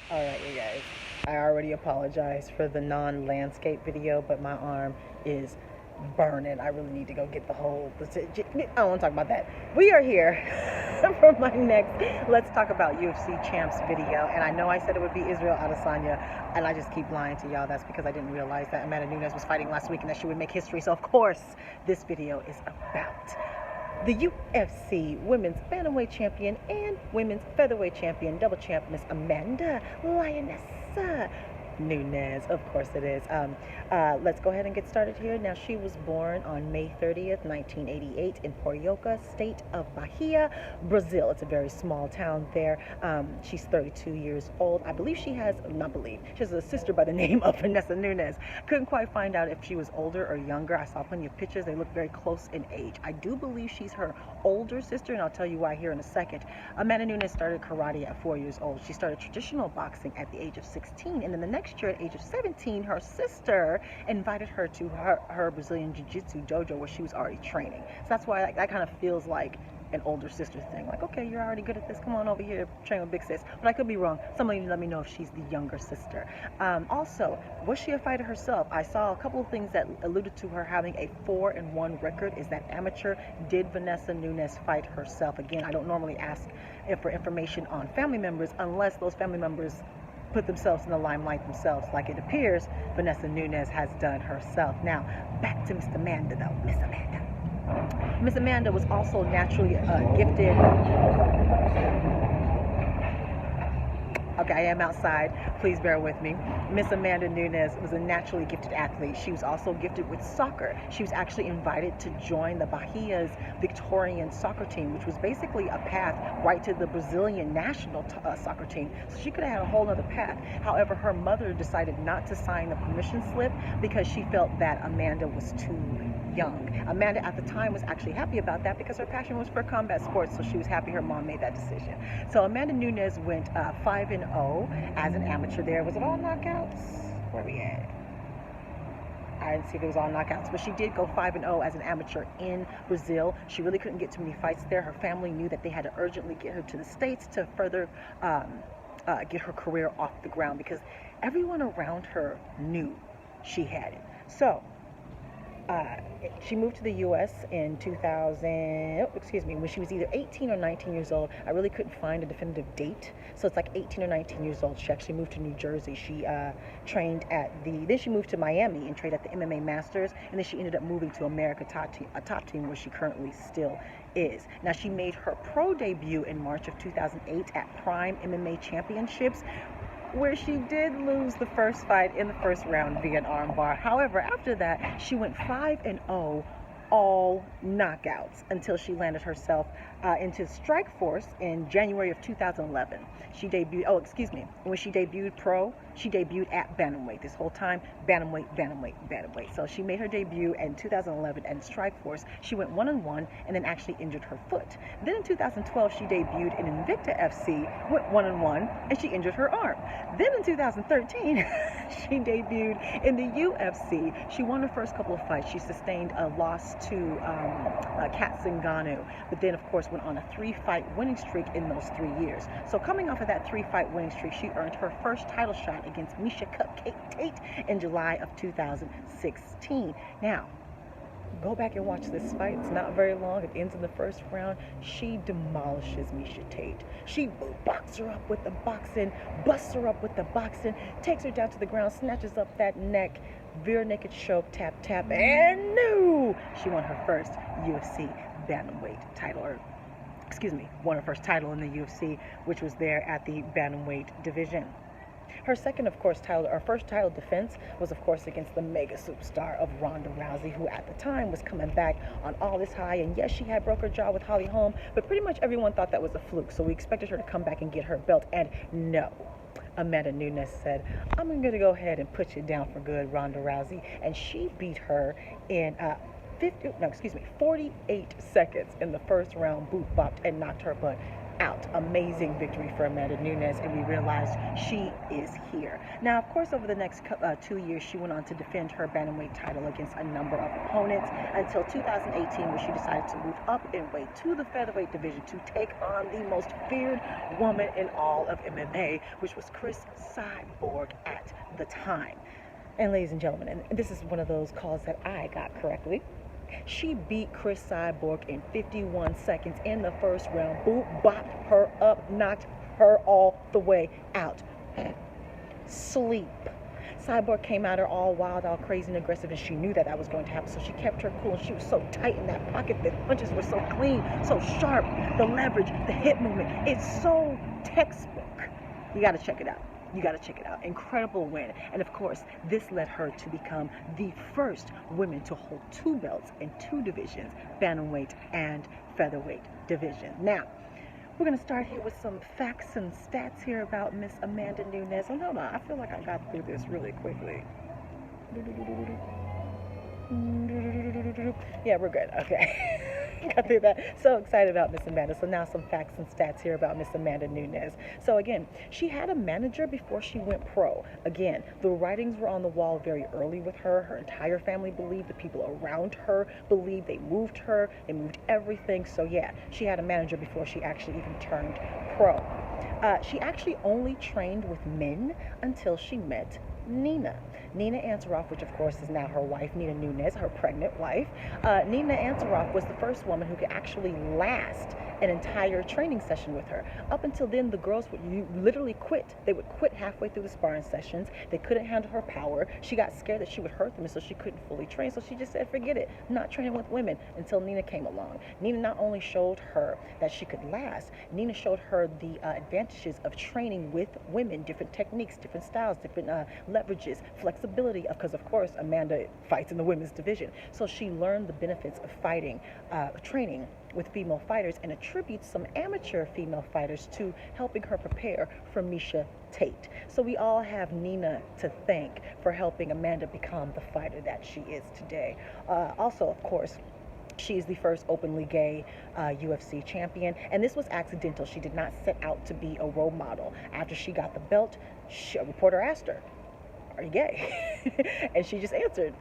All right, you guys. I already apologized for the non-landscape video, but my arm is burning. I really need to go get the whole. I don't want to talk about that. We are here for my next Let's Talk About UFC Champs video. And I know I said it would be Israel Adesanya, and I just keep lying to y'all. That's because I didn't realize that Amanda Nunes was fighting last week and that she would make history. So, of course, this video is about the UFC Women's Bantamweight Champion and Women's Featherweight Champion, double champ, Miss Amanda Lioness Nunes. Of course it is. Let's go ahead and get started here. Now, she was born on May 30th, 1988 in Porioca, state of Bahia, Brazil. It's a very small town there. She's 32 years old. I believe she has a sister by the name of Vanessa Nunes. Couldn't quite find out if she was older or younger. I saw plenty of pictures. They look very close in age. I do believe she's her older sister, and I'll tell you why here in a second. Amanda Nunes started karate at 4 years old. She started traditional boxing at the age of 16, and then the next year at the age of 17, her sister invited her to her Brazilian Jiu-Jitsu dojo where she was already training. So that's why that kind of feels like an older sister thing. Like, okay, you're already good at this. Come on over here, train with big sis. But I could be wrong. Somebody let me know if she's the younger sister. Also, was she a fighter herself? I saw a couple of things that alluded to her having a 4-1 record. Is that amateur? Did Vanessa Nunes fight herself? Again, I don't normally ask for information on family members unless those family members put themselves in the limelight themselves, like it appears Vanessa Nunes has done herself. Now, back to Miss Amanda, though. Miss Amanda. Miss Amanda was also naturally gifted. Okay, I am outside. Please bear with me. Miss Amanda Nunes was a naturally gifted athlete. She was also gifted with soccer. She was actually invited to join the Bahia's Victorian soccer team, which was basically a path right to the Brazilian national soccer team. So she could have had a whole other path. However, her mother decided not to sign the permission slip because she felt that Amanda was too young. Amanda at the time was actually happy about that because her passion was for combat sports, so she was happy her mom made that decision. So Amanda Nunes went 5-0 as an amateur there. Was it all knockouts? Where we at? I didn't see if it was all knockouts, but she did go 5-0 as an amateur in Brazil. She really couldn't get too many fights there. Her family knew that they had to urgently get her to the States to further get her career off the ground because everyone around her knew she had it. So she moved to the U.S. in 2000, when she was either 18 or 19 years old. I really couldn't find a definitive date, so it's like 18 or 19 years old. She actually moved to New Jersey. She trained then she moved to Miami and trained at the MMA Masters, and then she ended up moving to America Top Team, where she currently still is. Now, she made her pro debut in March of 2008 at Prime MMA Championships, where she did lose the first fight in the first round via an armbar. However, after that, she went 5-0, all knockouts, until she landed herself into Strikeforce in January of 2011. She debuted, when she debuted pro, she debuted at bantamweight. This whole time, bantamweight. So she made her debut in 2011 at Strikeforce. She went 1-1 and then actually injured her foot. Then in 2012, she debuted in Invicta FC, went 1-1, and she injured her arm. Then in 2013, she debuted in the UFC. She won her first couple of fights. She sustained a loss to Kat Zingano, but then, of course, went on a 3-fight winning streak in those 3 years. So coming off of that 3-fight winning streak, she earned her first title shot against Misha Cupcake Tate in July of 2016. Now, go back and watch this fight. It's not very long. It ends in the first round. She demolishes Misha Tate. She boxes her up with the boxing, busts her up with the boxing, takes her down to the ground, snatches up that neck, rear naked choke, tap, and no! She won her first UFC bantamweight title, won her first title in the UFC, which was there at the bantamweight division. Her first title defense was, of course, against the mega superstar of Ronda Rousey, who at the time was coming back on all this high. And yes, she had broke her jaw with Holly Holm, but pretty much everyone thought that was a fluke. So we expected her to come back and get her belt. And no. Amanda Nunes said, I'm going to go ahead and put you down for good, Ronda Rousey. And she beat her in 48 seconds in the first round, boot bopped and knocked her butt out. Amazing victory for Amanda Nunes, and we realized she is here. Now, of course, over the next 2 years, she went on to defend her bantamweight title against a number of opponents until 2018, where she decided to move up in weight to the featherweight division to take on the most feared woman in all of MMA, which was Chris Cyborg at the time. And ladies and gentlemen, and this is one of those calls that I got correctly. She beat Chris Cyborg in 51 seconds in the first round. Boop, bopped her up, knocked her all the way out. Sleep. Cyborg came at her all wild, all crazy and aggressive, and she knew that that was going to happen. So she kept her cool, and she was so tight in that pocket. The punches were so clean, so sharp. The leverage, the hip movement. It's so textbook. You got to check it out. You got to check it out. Incredible win. And of course, this led her to become the first woman to hold 2 belts in 2 divisions, bantamweight and featherweight division. Now, we're going to start here with some facts and stats here about Miss Amanda Nunes. Oh, no, I feel like I got through this really quickly. Yeah, we're good. Okay. Got through that. So excited about Miss Amanda. So now some facts and stats here about Miss Amanda Nunes. So again, she had a manager before she went pro. Again, the writings were on the wall very early with her. Her entire family believed, the people around her believed, they moved her, they moved everything. So yeah, she had a manager before she actually even turned pro. She actually only trained with men until she met Nina Ansaroff, which of course is now her wife, Nina Nunes, her pregnant wife. Nina Ansaroff was the first woman who could actually last an entire training session with her. Up until then, the girls would literally quit. They would quit halfway through the sparring sessions. They couldn't handle her power. She got scared that she would hurt them, and so she couldn't fully train. So she just said, forget it, I'm not training with women, until Nina came along. Nina not only showed her that she could last, Nina showed her the advantages of training with women, different techniques, different styles, different leverages, flexibility, because of course Amanda fights in the women's division. So she learned the benefits of fighting, training with female fighters, and attributes some amateur female fighters to helping her prepare for Miesha Tate. So we all have Nina to thank for helping Amanda become the fighter that she is today. Also, of course, she is the first openly gay UFC champion, and this was accidental. She did not set out to be a role model. After she got the belt, a reporter asked her, "Are you gay?" And she just answered,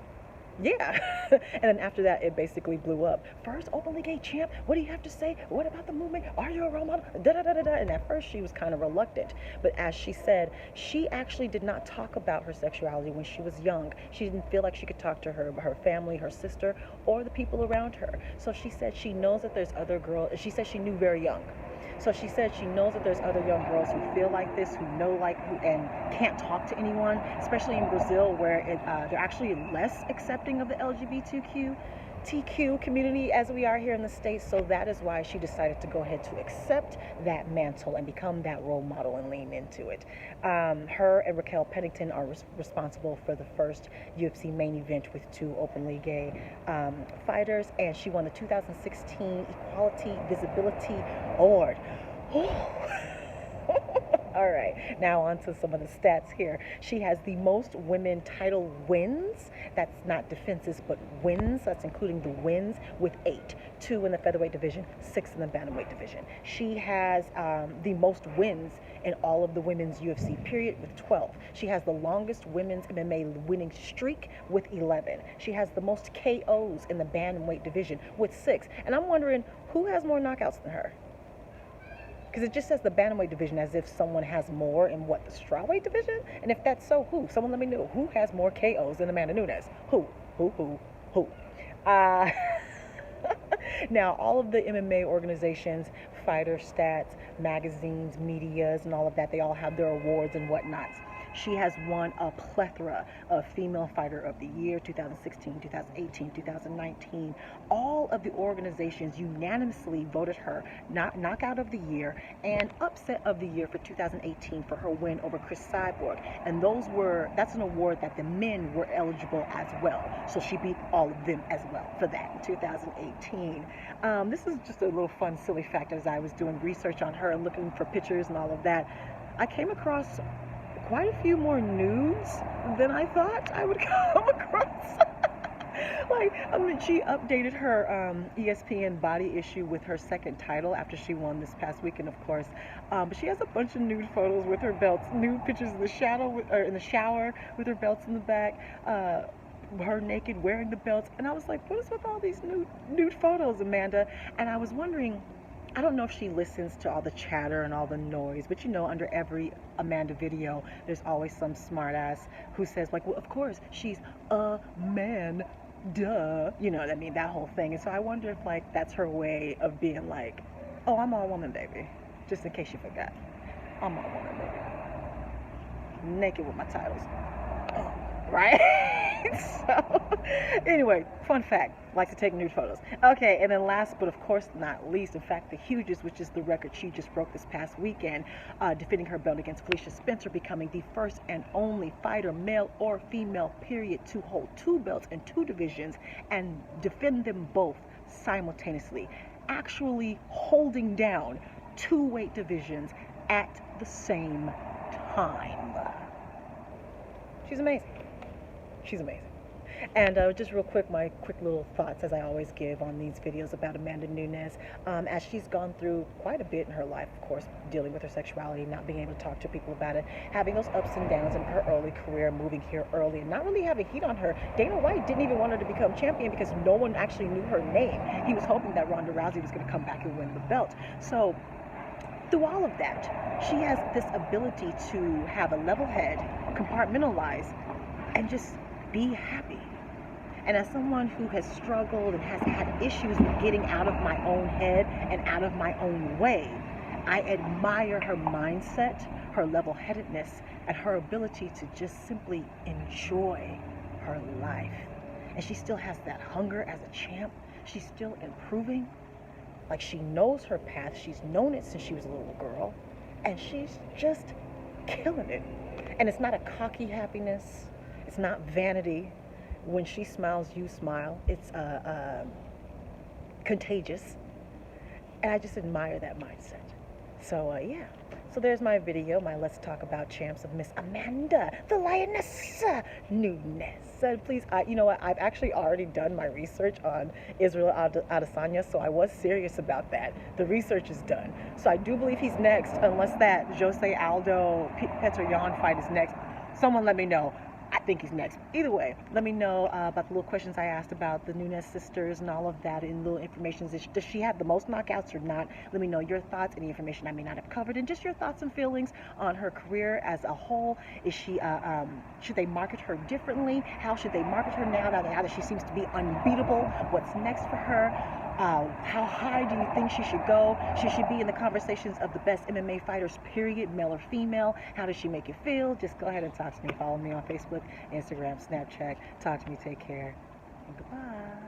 "Yeah." And then after that, it basically blew up. First openly gay champ, what do you have to say? What about the movement? Are you a role model? Da da da da da. And at first she was kind of reluctant, but as she said, she actually did not talk about her sexuality when she was young. She didn't feel like she could talk to her family, her sister, or the people around her. So she said she knows that there's other girls. She said she knew very young. So she said she knows that there's other young girls who feel like this, who know and can't talk to anyone, especially in Brazil, where they're actually less accepting of the LGBTQ community as we are here in the States. So that is why she decided to go ahead to accept that mantle and become that role model and lean into it. Her and Raquel Pennington are responsible for the first UFC main event with 2 openly gay fighters, and she won the 2016 Equality Visibility Award. All right, now on to some of the stats here. She has the most women title wins. That's not defenses, but wins. That's including the wins with 8. 2 in the featherweight division, 6 in the bantamweight division. She has the most wins in all of the women's UFC period with 12. She has the longest women's MMA winning streak with 11. She has the most KOs in the bantamweight division with 6. And I'm wondering, who has more knockouts than her? Because it just says the bantamweight division as if someone has more in the strawweight division? And if that's so, who? Someone let me know. Who has more KOs than Amanda Nunes? Who? Now, all of the MMA organizations, fighter stats, magazines, medias, and all of that, they all have their awards and whatnots. She has won a plethora of Female Fighter of the Year, 2016, 2018, 2019. All of the organizations unanimously voted her Knockout of the Year and Upset of the Year for 2018 for her win over Chris Cyborg. And that's an award that the men were eligible as well. So she beat all of them as well for that in 2018. This is just a little fun, silly fact as I was doing research on her and looking for pictures and all of that. I came across quite a few more nudes than I thought I would come across. Like, I mean, she updated her ESPN body issue with her second title after she won this past weekend, of course. But she has a bunch of nude photos with her belts, nude pictures in the shadow, or in the shower with her belts in the back. Her naked wearing the belts, and I was like, what is with all these nude photos, Amanda? And I was wondering, I don't know if she listens to all the chatter and all the noise, but you know, under every Amanda video, there's always some smartass who says, like, well, of course, she's a man, duh. You know what I mean? That whole thing. And so I wonder if, like, that's her way of being like, oh, I'm all woman, baby. Just in case you forgot. I'm all woman, baby. Naked with my titles. Oh, right? So, anyway, fun fact, like to take nude photos. Okay, and then last but of course not least, in fact the hugest, which is the record she just broke this past weekend, defending her belt against Felicia Spencer, becoming the first and only fighter, male or female, period, to hold two belts in two divisions and defend them both simultaneously, actually holding down two weight divisions at the same time. She's amazing. She's amazing. And just real quick, my quick little thoughts, as I always give on these videos about Amanda Nunes, as she's gone through quite a bit in her life, of course, dealing with her sexuality, not being able to talk to people about it, having those ups and downs in her early career, moving here early, and not really having heat on her. Dana White didn't even want her to become champion because no one actually knew her name. He was hoping that Ronda Rousey was going to come back and win the belt. So through all of that, she has this ability to have a level head, compartmentalize, and just be happy. And as someone who has struggled and has had issues with getting out of my own head and out of my own way, I admire her mindset, her level-headedness, and her ability to just simply enjoy her life. And she still has that hunger as a champ. She's still improving. Like, she knows her path. She's known it since she was a little girl. And she's just killing it. And it's not a cocky happiness. It's not vanity. When she smiles, you smile. It's contagious. And I just admire that mindset. So, yeah. So there's my video, my Let's Talk About Champs of Miss Amanda, the Lioness Nunes. So please, you know what, I've actually already done my research on Israel Adesanya, so I was serious about that. The research is done. So I do believe he's next, unless that Jose Aldo Petr Yan fight is next. Someone let me know. I think he's next. Either way, let me know about the little questions I asked about the Nunes sisters and all of that, and little information. Does she have the most knockouts or not? Let me know your thoughts, any information I may not have covered, and just your thoughts and feelings on her career as a whole. Is she, should they market her differently? How should they market her now that she seems to be unbeatable? What's next for her? How high do you think she should go? She should be in the conversations of the best MMA fighters, period, male or female. How does she make you feel? Just go ahead and talk to me. Follow me on Facebook, Instagram, Snapchat. Talk to me. Take care. And goodbye.